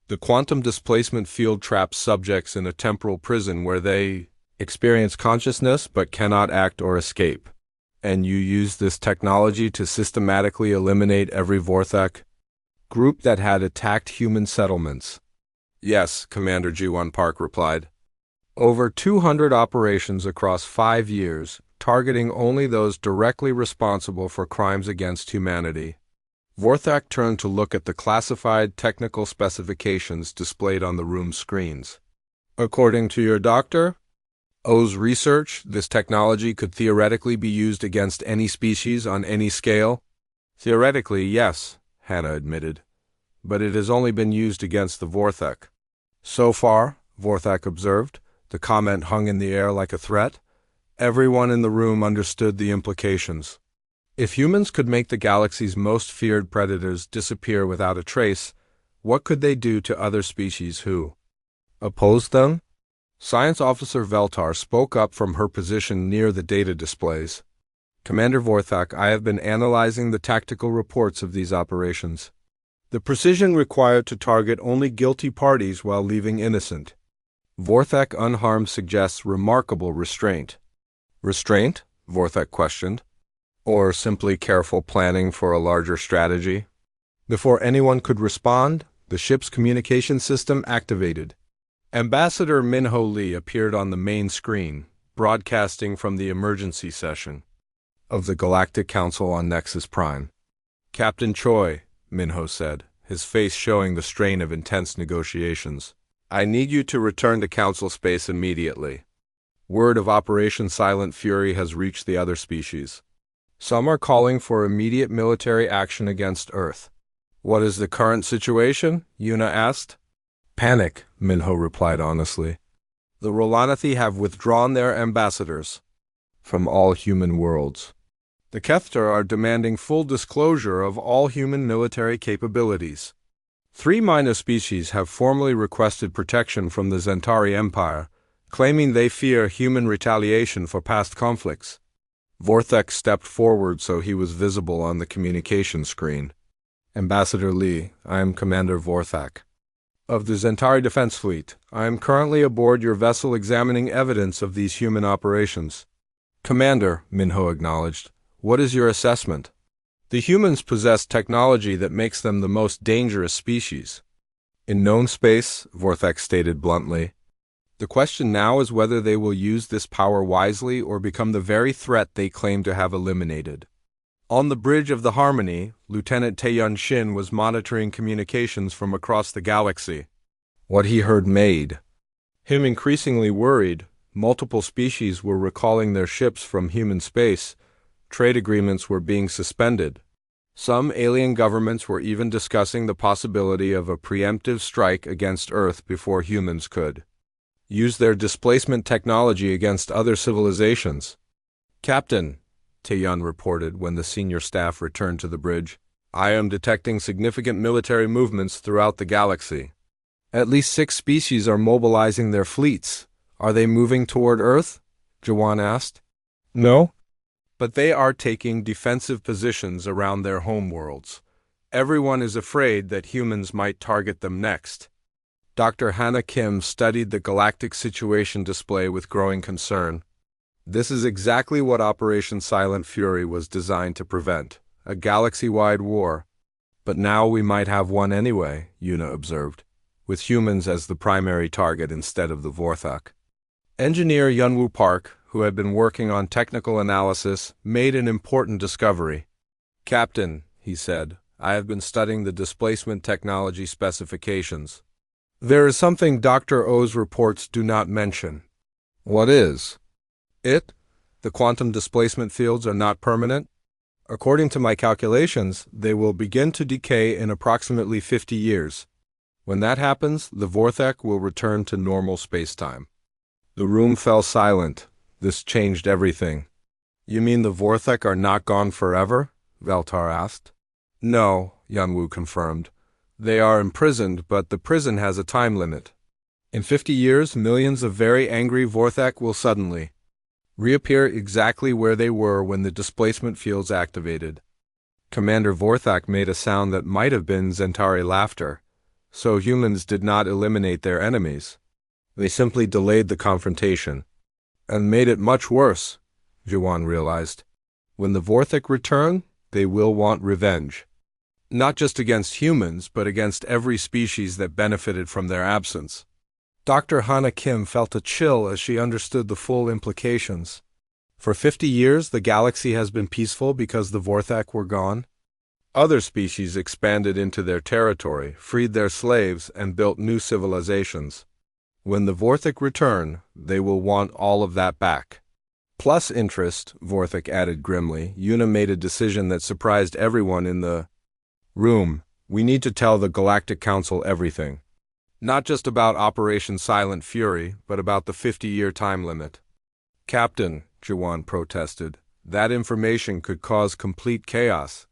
The quantum displacement field traps subjects in a temporal prison where they experience consciousness but cannot act or escape. And you use this technology to systematically eliminate every Vorthak group that had attacked human settlements. Yes, Commander Ji-1 Park replied. Over 200 operations across 5 years, targeting only those directly responsible for crimes against humanity. Vorthak turned to look at the classified technical specifications displayed on the room's screens. According to your doctor, O's research, this technology could theoretically be used against any species on any scale? Theoretically, yes, Hannah admitted, but it has only been used against the Vorthak. So far, Vorthak observed, the comment hung in the air like a threat. Everyone in the room understood the implications. If humans could make the galaxy's most feared predators disappear without a trace, what could they do to other species who opposed them? Science Officer Veltar spoke up from her position near the data displays. Commander Vorthak, I have been analyzing the tactical reports of these operations. The precision required to target only guilty parties while leaving innocent. Vorthak unharmed suggests remarkable restraint. Restraint? Vorthak questioned. Or simply careful planning for a larger strategy? Before anyone could respond, the ship's communication system activated. Ambassador Minho Lee appeared on the main screen, broadcasting from the emergency session of the Galactic Council on Nexus Prime. Captain Choi, Minho said, his face showing the strain of intense negotiations. I need you to return to Council space immediately. Word of Operation Silent Fury has reached the other species. Some are calling for immediate military action against Earth. What is the current situation? Yuna asked. Panic, Minho replied honestly. The Rolanathi have withdrawn their ambassadors from all human worlds. The Kethter are demanding full disclosure of all human military capabilities. 3 minor species have formally requested protection from the Zentari Empire, claiming they fear human retaliation for past conflicts. Vorthak stepped forward so he was visible on the communication screen. Ambassador Lee, I am Commander Vorthak of the Zentari Defense Fleet. I am currently aboard your vessel examining evidence of these human operations. Commander, Minho acknowledged, what is your assessment? The humans possess technology that makes them the most dangerous species. In known space, Vorthak stated bluntly. The question now is whether they will use this power wisely or become the very threat they claim to have eliminated. On the bridge of the Harmony, Lieutenant Taeyun Shin was monitoring communications from across the galaxy. What he heard made him increasingly worried. Multiple species were recalling their ships from human space. Trade agreements were being suspended. Some alien governments were even discussing the possibility of a preemptive strike against Earth before humans could use their displacement technology against other civilizations. Captain, Taeyun reported when the senior staff returned to the bridge, I am detecting significant military movements throughout the galaxy. At least 6 species are mobilizing their fleets. Are they moving toward Earth? Jawan asked. No, but they are taking defensive positions around their homeworlds. Everyone is afraid that humans might target them next. Dr. Hannah Kim studied the galactic situation display with growing concern. This is exactly what Operation Silent Fury was designed to prevent, a galaxy-wide war. But now we might have one anyway, Yuna observed, with humans as the primary target instead of the Vorthak. Engineer Yunwoo Park, who had been working on technical analysis, made an important discovery. Captain, he said, I have been studying the displacement technology specifications. There is something Dr. O's reports do not mention. What is? The quantum displacement fields are not permanent. According to my calculations, they will begin to decay in approximately 50 years. When that happens, the Vorthak will return to normal spacetime. The room fell silent. This changed everything. You mean the Vorthak are not gone forever? Veltar asked. No, Yunwoo confirmed. They are imprisoned, but the prison has a time limit. In 50 years, millions of very angry Vorthak will suddenly reappear exactly where they were when the displacement fields activated. Commander Vorthak made a sound that might have been Zentari laughter. So humans did not eliminate their enemies. They simply delayed the confrontation. And made it much worse, Jawan realized. When the Vorthak return, they will want revenge. Not just against humans, but against every species that benefited from their absence. Dr. Hannah Kim felt a chill as she understood the full implications. For 50 years, the galaxy has been peaceful because the Vorthak were gone. Other species expanded into their territory, freed their slaves, and built new civilizations. When the Vorthak return, they will want all of that back. Plus interest, Vorthak added grimly. Una made a decision that surprised everyone in the room. We need to tell the Galactic Council everything. Not just about Operation Silent Fury, but about the 50-year time limit. Captain, Jawan protested, that information could cause complete chaos.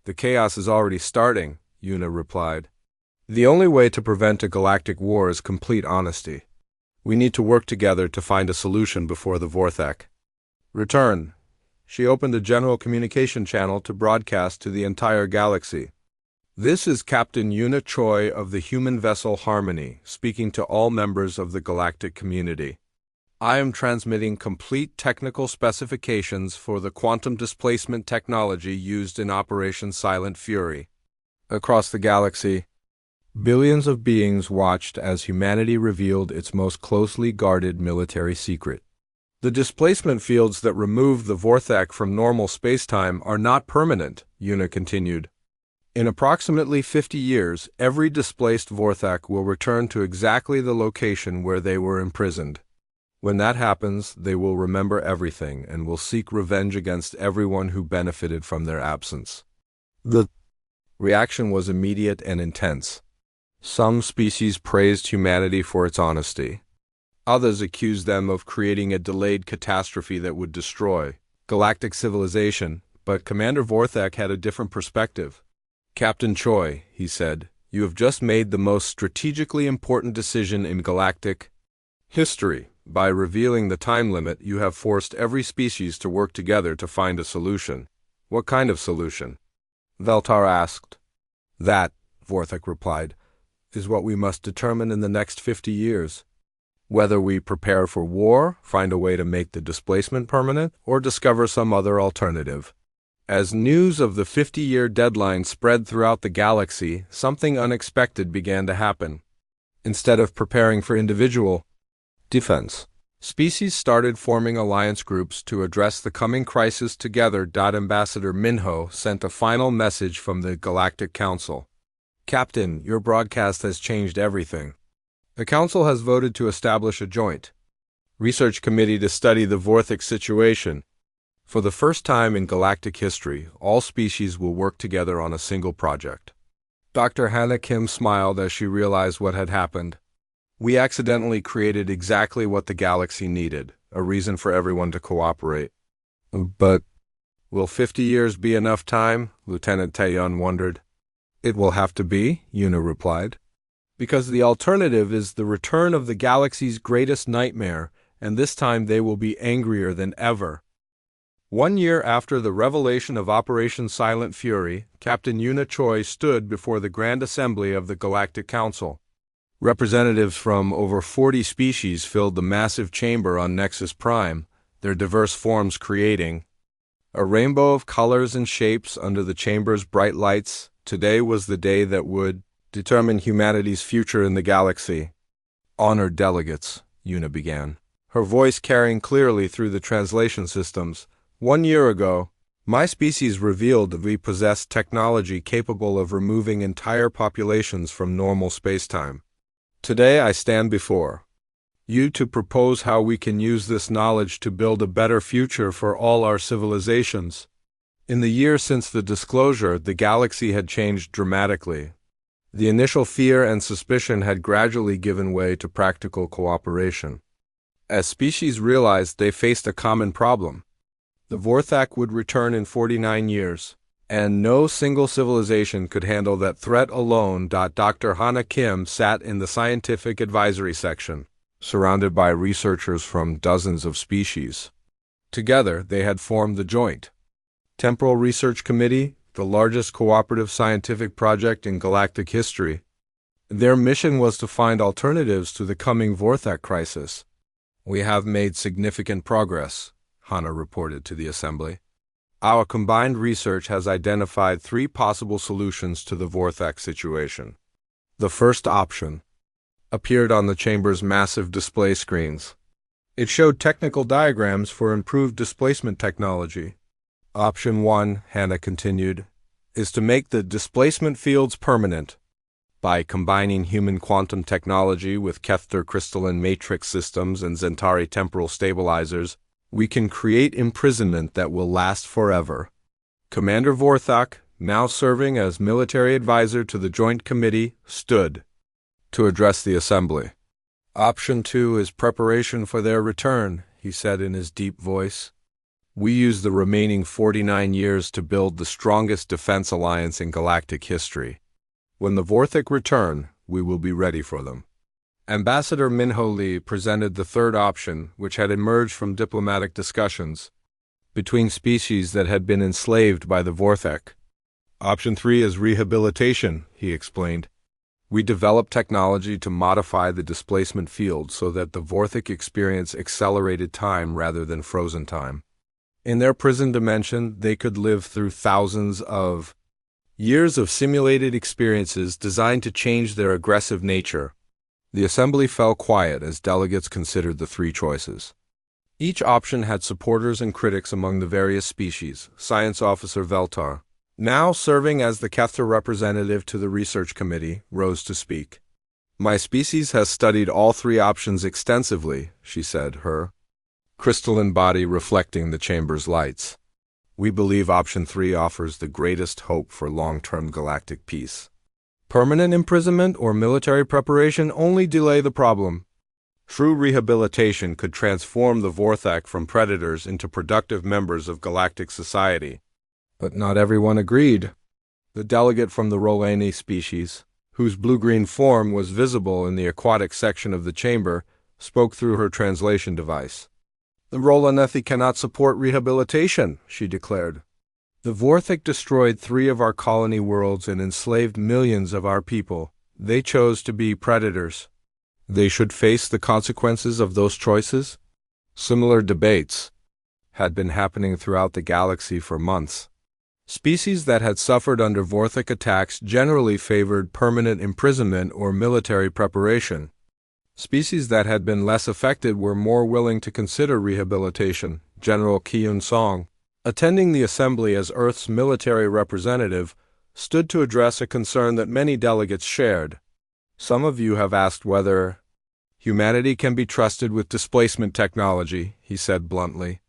The chaos is already starting, Una replied. The only way to prevent a galactic war is complete honesty. We need to work together to find a solution before the Vorthak return. She opened a general communication channel to broadcast to the entire galaxy. This is Captain Una Choi of the human vessel Harmony, speaking to all members of the galactic community. I am transmitting complete technical specifications for the quantum displacement technology used in Operation Silent Fury. Across the galaxy, billions of beings watched as humanity revealed its most closely guarded military secret. The displacement fields that remove the Vorthak from normal spacetime are not permanent, Una continued. In approximately 50 years, every displaced Vorthak will return to exactly the location where they were imprisoned. When that happens, they will remember everything and will seek revenge against everyone who benefited from their absence. The reaction was immediate and intense. Some species praised humanity for its honesty. Others accused them of creating a delayed catastrophe that would destroy galactic civilization, but Commander Vorthak had a different perspective. Captain Choi, he said, you have just made the most strategically important decision in galactic history. By revealing the time limit, you have forced every species to work together to find a solution. What kind of solution? Veltar asked. That, Vorthak replied, is what we must determine in the next 50 years. Whether we prepare for war, find a way to make the displacement permanent, or discover some other alternative. As news of the 50-year deadline spread throughout the galaxy, something unexpected began to happen. Instead of preparing for individual defense, species started forming alliance groups to address the coming crisis together. Ambassador Minho sent a final message from the Galactic Council. Captain, your broadcast has changed everything. The Council has voted to establish a joint research committee to study the Vorthak situation. For the first time in galactic history, all species will work together on a single project. Dr. Hannah Kim smiled as she realized what had happened. We accidentally created exactly what the galaxy needed, a reason for everyone to cooperate. But will 50 years be enough time? Lieutenant Taeyun wondered. It will have to be, Una replied. Because the alternative is the return of the galaxy's greatest nightmare, and this time they will be angrier than ever. 1 year after the revelation of Operation Silent Fury, Captain Una Choi stood before the Grand Assembly of the Galactic Council. Representatives from over 40 species filled the massive chamber on Nexus Prime, their diverse forms creating a rainbow of colors and shapes under the chamber's bright lights. Today was the day that would determine humanity's future in the galaxy. Honored delegates, Una began, her voice carrying clearly through the translation systems. 1 year ago, my species revealed that we possess technology capable of removing entire populations from normal spacetime. Today I stand before you to propose how we can use this knowledge to build a better future for all our civilizations. In the year since the disclosure, the galaxy had changed dramatically. The initial fear and suspicion had gradually given way to practical cooperation. As species realized they faced a common problem. The Vorthak would return in 49 years, and no single civilization could handle that threat alone. Dr. Hana Kim sat in the scientific advisory section, surrounded by researchers from dozens of species. Together, they had formed the Joint Temporal Research Committee, the largest cooperative scientific project in galactic history. Their mission was to find alternatives to the coming Vorthak crisis. We have made significant progress, Hana reported to the assembly. Our combined research has identified 3 possible solutions to the Vorthak situation. The first option appeared on the chamber's massive display screens. It showed technical diagrams for improved displacement technology. Option 1, Hannah continued, is to make the displacement fields permanent. By combining human quantum technology with Kepler crystalline matrix systems and Zentari temporal stabilizers, we can create imprisonment that will last forever. Commander Vorthak, now serving as military advisor to the Joint Committee, stood to address the assembly. Option 2 is preparation for their return, he said in his deep voice. We use the remaining 49 years to build the strongest defense alliance in galactic history. When the Vorthak return, we will be ready for them. Ambassador Minho Lee presented the third option, which had emerged from diplomatic discussions between species that had been enslaved by the Vorthak. Option 3 is rehabilitation, he explained. We develop technology to modify the displacement field so that the Vorthak experience accelerated time rather than frozen time. In their prison dimension, they could live through thousands of years of simulated experiences designed to change their aggressive nature. The assembly fell quiet as delegates considered the three choices. Each option had supporters and critics among the various species. Science Officer Veltar, now serving as the Kepler representative to the research committee, rose to speak. My species has studied all three options extensively, she said, her crystalline body reflecting the chamber's lights. We believe option 3 offers the greatest hope for long-term galactic peace. Permanent imprisonment or military preparation only delay the problem. True rehabilitation could transform the Vorthak from predators into productive members of galactic society. But not everyone agreed. The delegate from the Rolani species, whose blue-green form was visible in the aquatic section of the chamber, spoke through her translation device. The Rolanethi cannot support rehabilitation, she declared. The Vorthak destroyed 3 of our colony worlds and enslaved millions of our people. They chose to be predators. They should face the consequences of those choices. Similar debates had been happening throughout the galaxy for months. Species that had suffered under Vorthak attacks generally favored permanent imprisonment or military preparation. Species that had been less affected were more willing to consider rehabilitation. General Kyun Song, attending the assembly as Earth's military representative, stood to address a concern that many delegates shared. Some of you have asked whether humanity can be trusted with displacement technology, he said bluntly.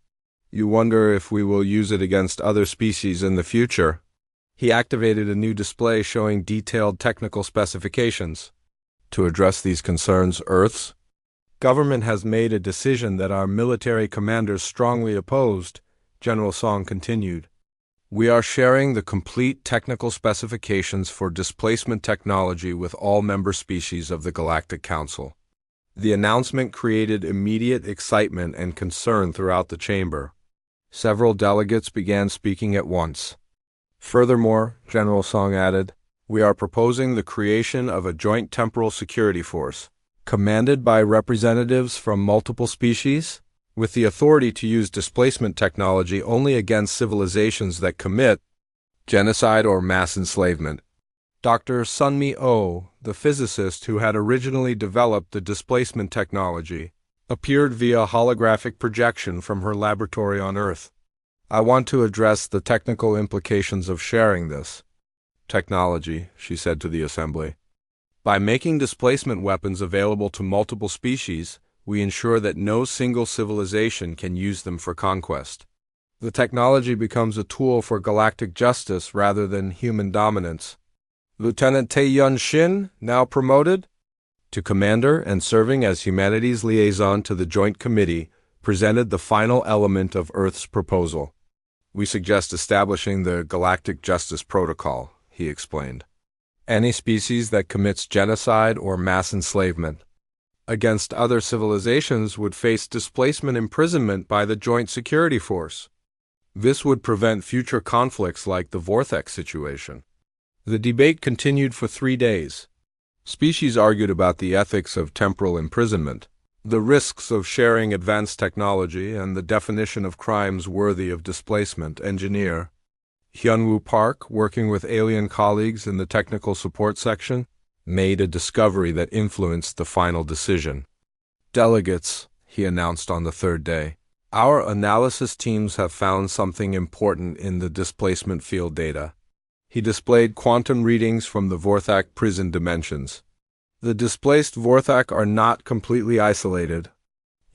You wonder if we will use it against other species in the future. He activated a new display showing detailed technical specifications. To address these concerns, Earth's government has made a decision that our military commanders strongly opposed, General Song continued. We are sharing the complete technical specifications for displacement technology with all member species of the Galactic Council. The announcement created immediate excitement and concern throughout the chamber. Several delegates began speaking at once. Furthermore, General Song added, we are proposing the creation of a joint temporal security force, commanded by representatives from multiple species, with the authority to use displacement technology only against civilizations that commit genocide or mass enslavement. Dr. Sunmi Oh, the physicist who had originally developed the displacement technology, appeared via holographic projection from her laboratory on Earth. I want to address the technical implications of sharing this technology, she said to the assembly. By making displacement weapons available to multiple species, we ensure that no single civilization can use them for conquest. The technology becomes a tool for galactic justice rather than human dominance. Lieutenant Tae-Yun Shin, now promoted to commander and serving as humanities liaison to the Joint Committee, presented the final element of Earth's proposal. We suggest establishing the Galactic Justice Protocol, he explained. Any species that commits genocide or mass enslavement against other civilizations would face displacement imprisonment by the Joint Security Force. This would prevent future conflicts like the Vorthak situation. The debate continued for 3 days. Species argued about the ethics of temporal imprisonment, the risks of sharing advanced technology, and the definition of crimes worthy of displacement. Engineer Hyunwoo Park, working with alien colleagues in the technical support section, made a discovery that influenced the final decision. Delegates, he announced on the third day. Our analysis teams have found something important in the displacement field data. He displayed quantum readings from the Vorthak prison dimensions. The displaced Vorthak are not completely isolated,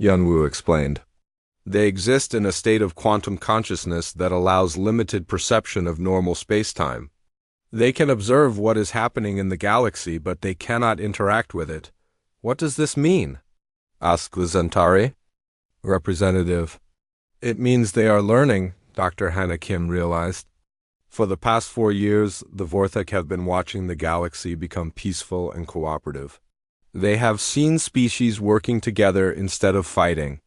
Yunwu explained. They exist in a state of quantum consciousness that allows limited perception of normal spacetime. They can observe what is happening in the galaxy, but they cannot interact with it. What does this mean? Asked the Zentari representative. It means they are learning, Dr. Hannah Kim realized. For the past 4 years, the Vorthak have been watching the galaxy become peaceful and cooperative. They have seen species working together instead of fighting.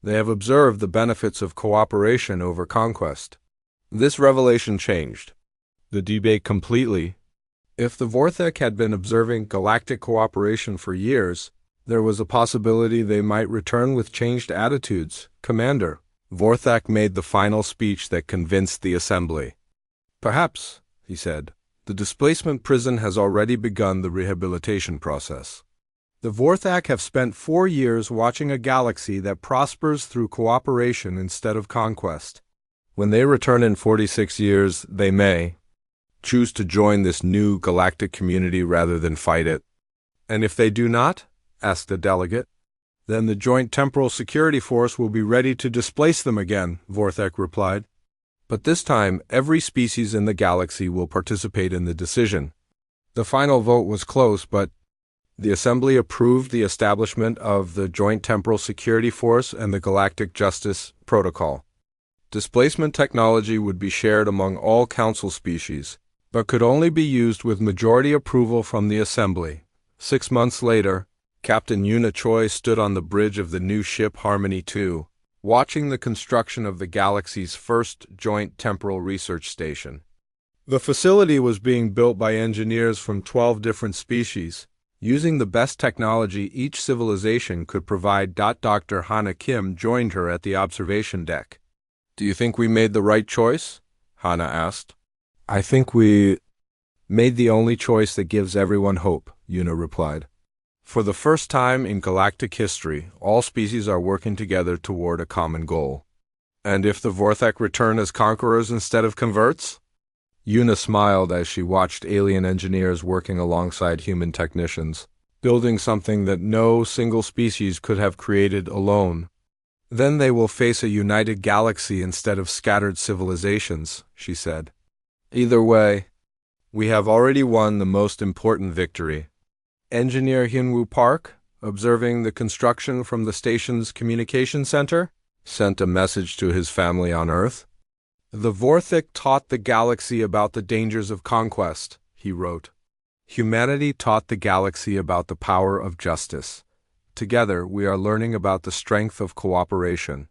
They have observed the benefits of cooperation over conquest. This revelation changed the debate completely. If the Vorthak had been observing galactic cooperation for years, there was a possibility they might return with changed attitudes. Commander, Vorthak made the final speech that convinced the assembly. Perhaps, he said, the displacement prison has already begun the rehabilitation process. The Vorthak have spent 4 years watching a galaxy that prospers through cooperation instead of conquest. When they return in 46 years, they may choose to join this new galactic community rather than fight it. And if they do not, asked the delegate, then the Joint Temporal Security Force will be ready to displace them again, Vorthak replied. But this time, every species in the galaxy will participate in the decision. The final vote was close, but the Assembly approved the establishment of the Joint Temporal Security Force and the Galactic Justice Protocol. Displacement technology would be shared among all Council species, but could only be used with majority approval from the Assembly. 6 months later, Captain Yuna Choi stood on the bridge of the new ship Harmony 2, watching the construction of the galaxy's first Joint Temporal Research Station. The facility was being built by engineers from 12 different species, using the best technology each civilization could provide. Dr. Hannah Kim joined her at the observation deck. Do you think we made the right choice? Hannah asked. I think we made the only choice that gives everyone hope, Yuna replied. For the first time in galactic history, all species are working together toward a common goal. And if the Vorthak return as conquerors instead of converts? Yuna smiled as she watched alien engineers working alongside human technicians, building something that no single species could have created alone. Then they will face a united galaxy instead of scattered civilizations, she said. Either way, we have already won the most important victory. Engineer Hyunwoo Park, observing the construction from the station's communication center, sent a message to his family on Earth. The Vorthak taught the galaxy about the dangers of conquest, he wrote. Humanity taught the galaxy about the power of justice. Together, we are learning about the strength of cooperation.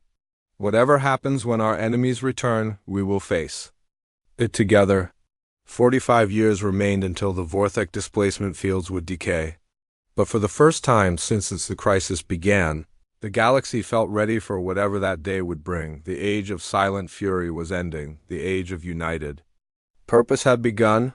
Whatever happens when our enemies return, we will face it together. 45 years remained until the Vorthak displacement fields would decay. But for the first time since the crisis began, the galaxy felt ready for whatever that day would bring. The age of silent fury was ending, the age of united purpose had begun,